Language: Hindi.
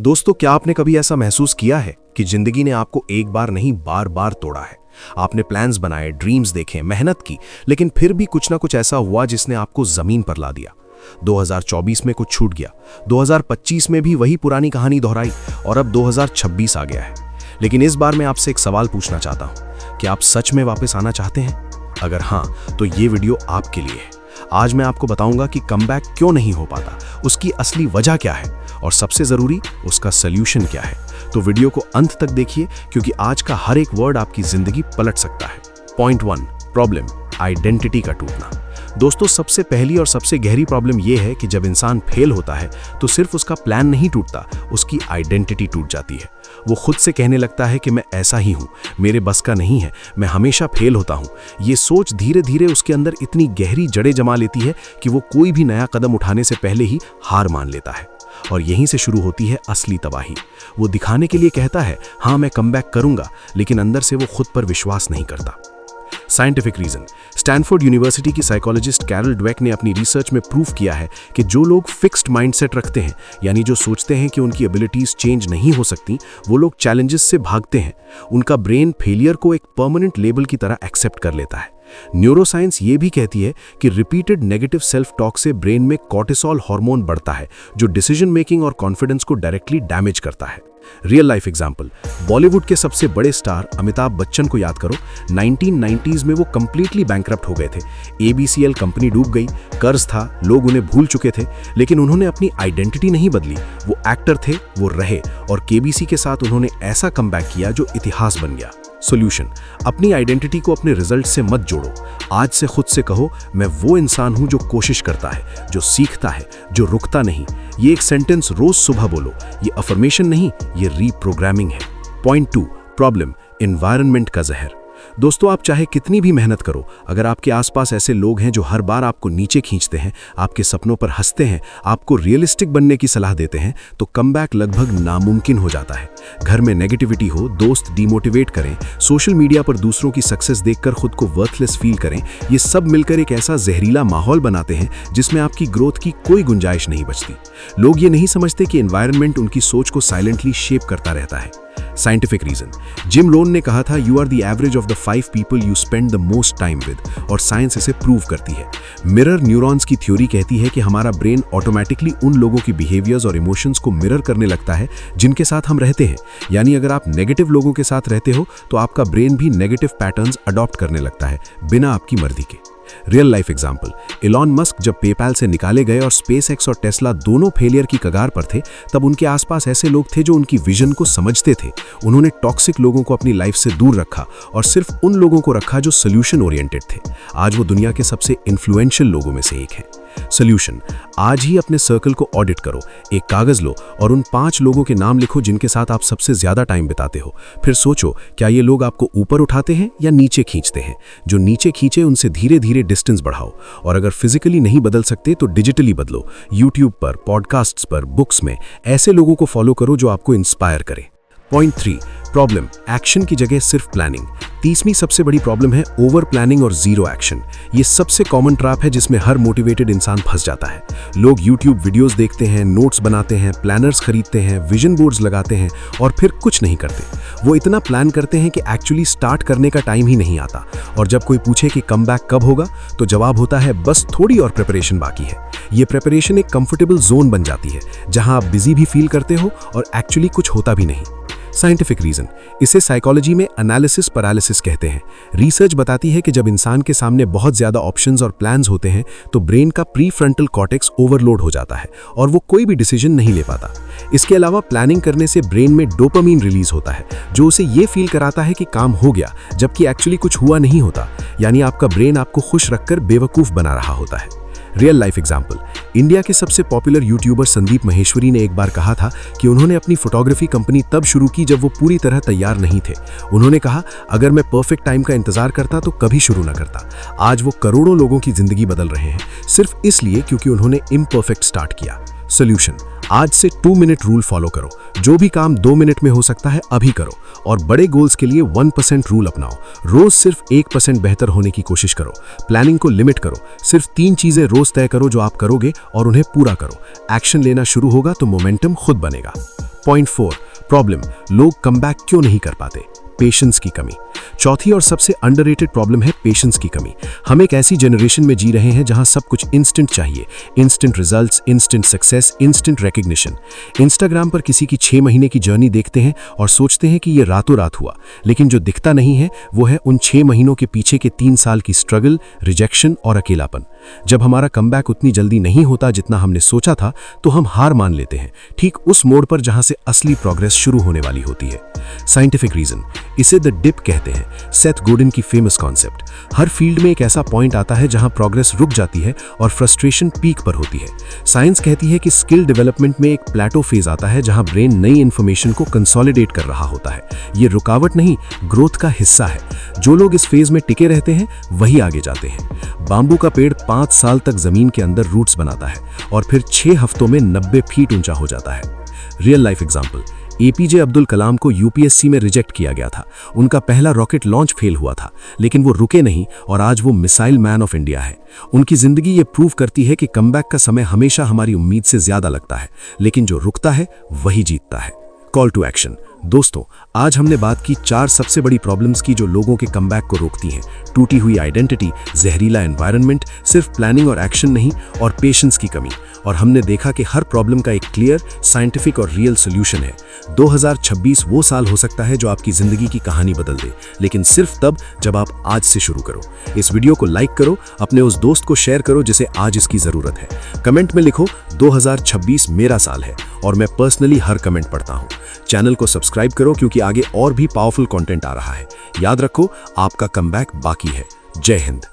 दोस्तों, क्या आपने कभी ऐसा महसूस किया है कि जिंदगी ने आपको एक बार नहीं बार बार तोड़ा है? आपने प्लान्स बनाए, ड्रीम्स देखे, मेहनत की, लेकिन फिर भी कुछ ना कुछ ऐसा हुआ जिसने आपको जमीन पर ला दिया। 2024 में कुछ छूट गया, 2025 में भी वही पुरानी कहानी दोहराई और अब 2026 आ गया है। लेकिन इस बार मैं आपसे एक सवाल पूछना चाहता हूं कि आप सच में वापस आना चाहते हैं? अगर हाँ, तो ये वीडियो आपके लिए है। आज मैं आपको बताऊंगा कि कमबैक क्यों नहीं हो पाता, उसकी असली वजह क्या है और सबसे जरूरी उसका सल्यूशन क्या है। तो वीडियो को अंत तक देखिए, क्योंकि आज का हर एक वर्ड आपकी जिंदगी पलट सकता है। पॉइंट 1, प्रॉब्लम, आइडेंटिटी का टूटना। दोस्तों, सबसे पहली और सबसे गहरी प्रॉब्लम यह है कि जब इंसान फेल होता है तो सिर्फ उसका प्लान नहीं टूटता, उसकी आइडेंटिटी टूट जाती है। वो खुद से कहने लगता है कि मैं ऐसा ही हूँ, मेरे बस का नहीं है, मैं हमेशा फेल होता हूँ। ये सोच धीरे धीरे उसके अंदर इतनी गहरी जड़ें जमा लेती है कि वो कोई भी नया कदम उठाने से पहले ही हार मान लेता है। और यहीं से शुरू होती है असली तबाही। वो दिखाने के लिए कहता है हाँ मैं कमबैक करूंगा, लेकिन अंदर से वो खुद पर विश्वास नहीं करता। Scientific reason. स्टैनफोर्ड यूनिवर्सिटी की साइकोलॉजिस्ट कैरल ड्वेक ने अपनी रिसर्च में प्रूव किया है कि जो लोग फिक्स्ड माइंडसेट रखते हैं, यानी जो सोचते हैं कि उनकी एबिलिटीज चेंज नहीं हो सकती, वो लोग चैलेंजेस से भागते हैं। उनका ब्रेन फेलियर को एक परमानेंट लेबल की तरह एक्सेप्ट कर लेता है। न्यूरोसाइंस ये भी कहती है कि रिपीटेड नेगेटिव सेल्फ टॉक से ब्रेन में कॉर्टिसोल हार्मोन बढ़ता है, जो डिसीजन मेकिंग और कॉन्फिडेंस को डायरेक्टली डैमेज करता है। Real life example. बॉलीवुड के सबसे बड़े स्टार अमिताभ बच्चन को याद करो। 1990s में वो कंप्लीटली बैंकरप्ट हो गए थे। ABCL कंपनी डूब गई, कर्ज था, लोग उन्हें भूल चुके थे, लेकिन उन्होंने अपनी आइडेंटिटी नहीं बदली। वो एक्टर थे, वो रहे, और KBC के साथ उन्होंने ऐसा कमबैक किया जो इतिहास बन गया। सॉल्यूशन। अपनी आइडेंटिटी को अपने रिजल्ट से मत जोड़ो। आज से खुद से कहो मैं वो इंसान हूं जो कोशिश करता है, जो सीखता है, जो रुकता नहीं। ये एक सेंटेंस रोज सुबह बोलो। ये अफर्मेशन नहीं, ये रीप्रोग्रामिंग है। पॉइंट 2, प्रॉब्लम, एनवायरनमेंट का जहर। दोस्तों, आप चाहे कितनी भी मेहनत करो, अगर आपके आसपास ऐसे लोग हैं जो हर बार आपको नीचे खींचते हैं, आपके सपनों पर हंसते हैं, आपको रियलिस्टिक बनने की सलाह देते हैं, तो कमबैक लगभग नामुमकिन हो जाता है। घर में नेगेटिविटी हो, दोस्त डिमोटिवेट करें, सोशल मीडिया पर दूसरों की सक्सेस देखकर खुद को वर्थलेस फील करें, ये सब मिलकर एक ऐसा जहरीला माहौल बनाते हैं जिसमें आपकी ग्रोथ की कोई गुंजाइश नहीं बचती। लोग ये नहीं समझते कि एनवायरनमेंट उनकी सोच को साइलेंटली शेप करता रहता है। Scientific reason. जिम रोन ने कहा था you are the average of the 5 people you spend the most time with, और साइंस इसे प्रूव करती है। मिरर न्यूरॉन्स की थ्योरी कहती है कि हमारा ब्रेन ऑटोमेटिकली उन लोगों की बिहेवियर्स और इमोशंस को मिरर करने लगता है जिनके साथ हम रहते हैं। यानी अगर आप नेगेटिव लोगों के साथ रहते हो तो आपका ब्रेन भी नेगेटिव पैटर्न्स अडॉप्ट करने लगता है, बिना आपकी मर्जी के। Real life example. Elon Musk जब पेपैल से निकाले गए और स्पेसएक्स और टेस्ला दोनों फेलियर की कगार पर थे, तब उनके आसपास ऐसे लोग थे जो उनकी विजन को समझते थे। उन्होंने टॉक्सिक लोगों को अपनी लाइफ से दूर रखा और सिर्फ उन लोगों को रखा जो सोल्यूशन ओरिएंटेड थे। आज वो दुनिया के सबसे इन्फ्लुएंशियल लोगों में से एक हैं। सॉल्यूशन। आज ही अपने सर्कल को ऑडिट करो। एक कागज लो और उन 5 लोगों के नाम लिखो जिनके साथ आप सबसे ज्यादा टाइम बिताते हो। फिर सोचो क्या ये लोग आपको ऊपर उठाते हैं या नीचे खींचते हैं। जो नीचे खींचे उनसे धीरे धीरे डिस्टेंस बढ़ाओ, और अगर फिजिकली नहीं बदल सकते तो डिजिटली बदलो। यूट्यूब पर, पॉडकास्ट्स पर, बुक्स में ऐसे लोगों को फॉलो करो जो आपको इंस्पायर करे। पॉइंट 3, प्रॉब्लम, एक्शन की जगह सिर्फ प्लानिंग। 30वीं सबसे बड़ी प्रॉब्लम है ओवर प्लानिंग और जीरो एक्शन। ये सबसे कॉमन ट्रैप है जिसमें हर मोटिवेटेड इंसान फंस जाता है। लोग यूट्यूब वीडियोस देखते हैं, नोट्स बनाते हैं, प्लानर्स खरीदते हैं, विजन बोर्ड्स लगाते हैं और फिर कुछ नहीं करते। वो इतना प्लान करते हैं कि एक्चुअली स्टार्ट करने का टाइम ही नहीं आता। और जब कोई पूछे कि कमबैक कब होगा, तो जवाब होता है बस थोड़ी और प्रिपरेशन बाकी है। ये प्रिपरेशन एक कंफर्टेबल जोन बन जाती है जहां आप बिजी भी फील करते हो और एक्चुअली कुछ होता भी नहीं। Scientific reason. इसे साइकोलॉजी में एनालिसिस पैरालिसिस कहते हैं। रिसर्च बताती है कि जब इंसान के सामने बहुत ज्यादा ऑप्शंस और प्लान्स होते हैं तो ब्रेन का प्रीफ्रंटल कॉर्टेक्स ओवरलोड हो जाता है और वो कोई भी डिसीजन नहीं ले पाता। इसके अलावा प्लानिंग करने से ब्रेन में डोपामीन रिलीज होता है जो उसे ये फील कराता है कि काम हो गया, जबकि एक्चुअली कुछ हुआ नहीं होता। यानी आपका ब्रेन आपको खुश रखकर बेवकूफ बना रहा होता है। Real life example. इंडिया के सबसे पॉपुलर यूट्यूबर संदीप महेश्वरी ने एक बार कहा था कि उन्होंने अपनी फोटोग्राफी कंपनी तब शुरू की जब वो पूरी तरह तैयार नहीं थे। उन्होंने कहा अगर मैं परफेक्ट टाइम का इंतजार करता तो कभी शुरू न करता। आज वो करोड़ों लोगों की जिंदगी बदल रहे हैं सिर्फ इसलिए क्योंकि उन्होंने इम्परफेक्ट स्टार्ट किया। सॉल्यूशन। आज से 2 मिनट रूल फॉलो करो। जो भी काम 2 मिनट में हो सकता है अभी करो, और बड़े गोल्स के लिए 1% रूल अपनाओ। रोज सिर्फ 1% बेहतर होने की कोशिश करो। प्लानिंग को लिमिट करो। सिर्फ 3 चीजें रोज तय करो जो आप करोगे और उन्हें पूरा करो। एक्शन लेना शुरू होगा तो मोमेंटम खुद बनेगा। पॉइंट 4 प्रॉब्लम, लोग कमबैक क्यों नहीं कर पाते? पेशेंस की कमी। चौथी और सबसे अंडररेटेड प्रॉब्लम है पेशेंस की कमी। हम एक ऐसी जनरेशन में जी रहे हैं जहां सब कुछ इंस्टेंट चाहिए, instant results, instant success, instant recognition. Instagram पर किसी की 6 महीने की जर्नी देखते हैं और सोचते हैं कि ये रातों रात हुआ, लेकिन जो दिखता नहीं है वो है उन 6 महीनों के पीछे के 3 साल की स्ट्रगल, रिजेक्शन और अकेलापन। जब हमारा कमबैक उतनी जल्दी नहीं होता जितना हमने सोचा था, तो हम हार मान लेते हैं, ठीक उस मोड़ पर जहां से असली प्रोग्रेस शुरू होने वाली होती है। साइंटिफिक रीजन, इसे द डिप कहते हैं, सेथ गोडन की फेमस कॉन्सेप्ट। हर फील्ड में एक ऐसा पॉइंट आता है जहां प्रोग्रेस रुक जाती है और फ्रस्ट्रेशन पीक पर होती है। साइंस कहती है कि स्किल डेवलपमेंट में एक प्लेटो फेज आता है जहां ब्रेन नई इंफॉर्मेशन को कंसोलिडेट कर रहा होता है। ये रुकावट नहीं, ग्रोथ का हिस्सा है। जो लोग इस फेज में टिके रहते हैं वही आगे जाते हैं। बाम्बू का पेड़ 5 साल तक जमीन के अंदर रूट्स बनाता है और फिर 6 हफ्तों में 90 फीट ऊंचा हो जाता है। Real life example, APJ Abdul Kalam को यूपीएससी में रिजेक्ट किया गया था। उनका पहला रॉकेट लॉन्च फेल हुआ था, लेकिन वो रुके नहीं और आज वो मिसाइल मैन ऑफ इंडिया है। उनकी जिंदगी ये प्रूव करती है कि कमबैक का समय हमेशा हमारी उम्मीद से ज्यादा लगता है, लेकिन जो रुकता है वही जीतता है। Call to action. दोस्तों, आज हमने बात की 4 सबसे बड़ी प्रॉब्लम्स की जो लोगों के कमबैक को रोकती हैं। टूटी हुई आइडेंटिटी, जहरीला एनवायरनमेंट, सिर्फ प्लानिंग और एक्शन नहीं, और पेशेंस की कमी। और हमने देखा कि हर प्रॉब्लम का एक क्लियर, साइंटिफिक और रियल सोल्यूशन है। 2026 वो साल हो सकता है जो आपकी जिंदगी की कहानी बदल दे, लेकिन सिर्फ तब जब आप आज से शुरू करो। इस वीडियो को लाइक करो, अपने उस दोस्त को शेयर करो जिसे आज इसकी जरूरत है। कमेंट में लिखो 2026 मेरा साल है, और मैं पर्सनली हर कमेंट पढ़ता हूँ। चैनल को सब्सक्राइब करो क्योंकि आगे और भी पावरफुल कंटेंट आ रहा है। याद रखो, आपका कमबैक बाकी है। जय हिंद।